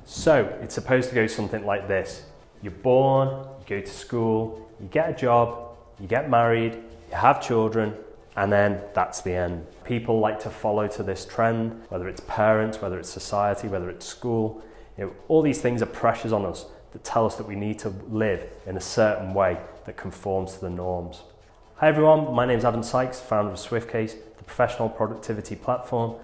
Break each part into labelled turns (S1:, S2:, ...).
S1: So it's supposed to go something like this. You're born, you go to school, you get a job, you get married, you have children, and then that's the end. People like to follow to this trend, whether it's parents, whether it's society, whether it's school. All these things are pressures on us that tell us that we need to live in a certain way that conforms to the norms. Hi everyone, my name is Adam Sykes, founder of SwiftCase, the professional productivity platform.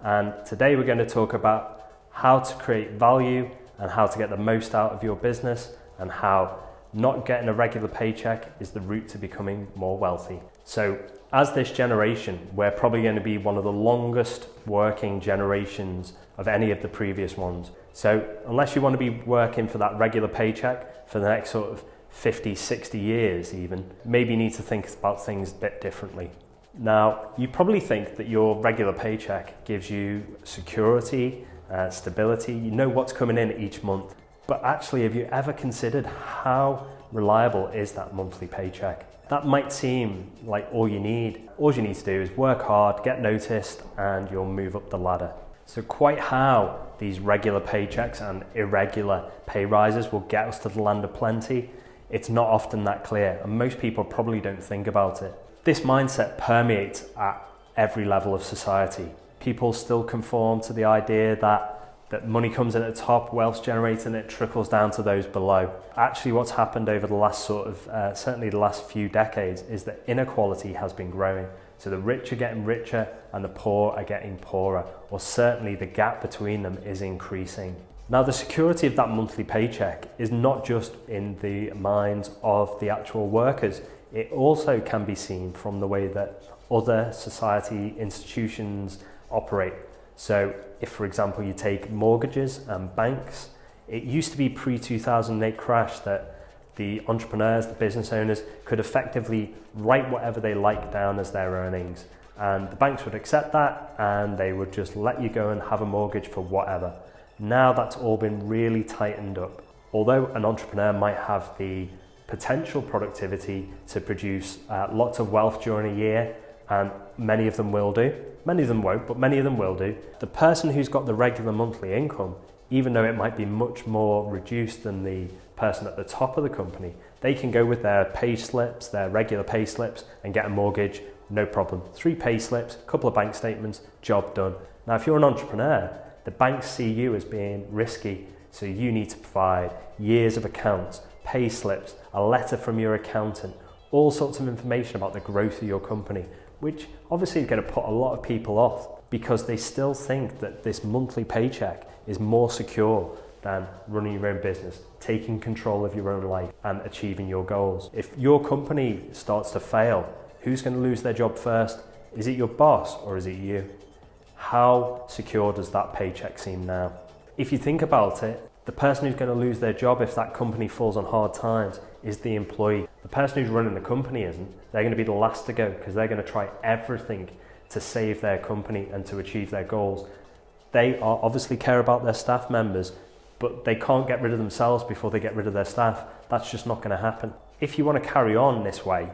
S1: And today we're going to talk about how to create value and how to get the most out of your business, and how not getting a regular paycheck is the route to becoming more wealthy. So as this generation, we're probably going to be one of the longest working generations of any of the previous ones. So unless you want to be working for that regular paycheck for the next sort of 50, 60 years even, maybe you need to think about things a bit differently. Now, you probably think that your regular paycheck gives you security, stability, you know what's coming in each month. But actually, have you ever considered how reliable is that monthly paycheck? That might seem like all you need. All you need to do is work hard, get noticed, and you'll move up the ladder. So quite how these regular paychecks and irregular pay rises will get us to the land of plenty, it's not often that clear, and most people probably don't think about it. This mindset permeates at every level of society. People still conform to the idea that money comes in at the top, wealth's generated, and it trickles down to those below. Actually, what's happened over the last certainly the last few decades, is that inequality has been growing. So the rich are getting richer and the poor are getting poorer, or certainly the gap between them is increasing. Now, the security of that monthly paycheck is not just in the minds of the actual workers. It also can be seen from the way that other society institutions operate. So if, for example, you take mortgages and banks, it used to be pre-2008 crash that the entrepreneurs, the business owners, could effectively write whatever they like down as their earnings. And the banks would accept that and they would just let you go and have a mortgage for whatever. Now that's all been really tightened up. Although an entrepreneur might have the potential productivity to produce lots of wealth during a year, and many of them will do. Many of them won't, but many of them will do. The person who's got the regular monthly income, even though it might be much more reduced than the person at the top of the company, they can go with their pay slips, their regular pay slips, and get a mortgage, no problem. 3 pay slips, a couple of bank statements, job done. Now, if you're an entrepreneur, the banks see you as being risky, so you need to provide years of accounts, pay slips, a letter from your accountant, all sorts of information about the growth of your company, which obviously is going to put a lot of people off because they still think that this monthly paycheck is more secure than running your own business, taking control of your own life and achieving your goals. If your company starts to fail, who's going to lose their job first? Is it your boss or is it you? How secure does that paycheck seem now? If you think about it, the person who's going to lose their job if that company falls on hard times is the employee. The person who's running the company isn't. They're going to be the last to go because they're going to try everything to save their company and to achieve their goals. They obviously care about their staff members, but they can't get rid of themselves before they get rid of their staff. That's just not going to happen. If you want to carry on this way,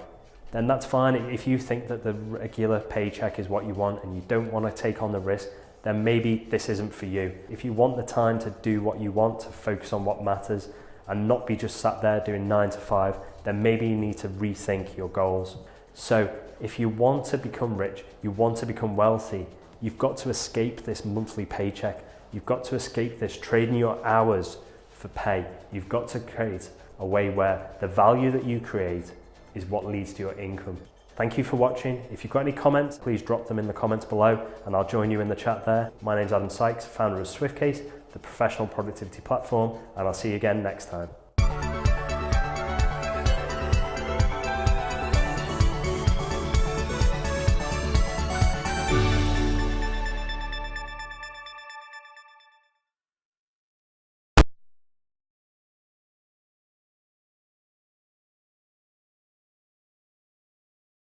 S1: then that's fine. If you think that the regular paycheck is what you want and you don't want to take on the risk, then maybe this isn't for you. If you want the time to do what you want, to focus on what matters and not be just sat there doing 9 to 5, then maybe you need to rethink your goals. So if you want to become rich, you want to become wealthy, you've got to escape this monthly paycheck. You've got to escape this trading your hours for pay. You've got to create a way where the value that you create is what leads to your income. Thank you for watching. If you've got any comments, please drop them in the comments below and I'll join you in the chat there. My name's Adam Sykes, founder of SwiftCase, the professional productivity platform, and I'll see you again next time.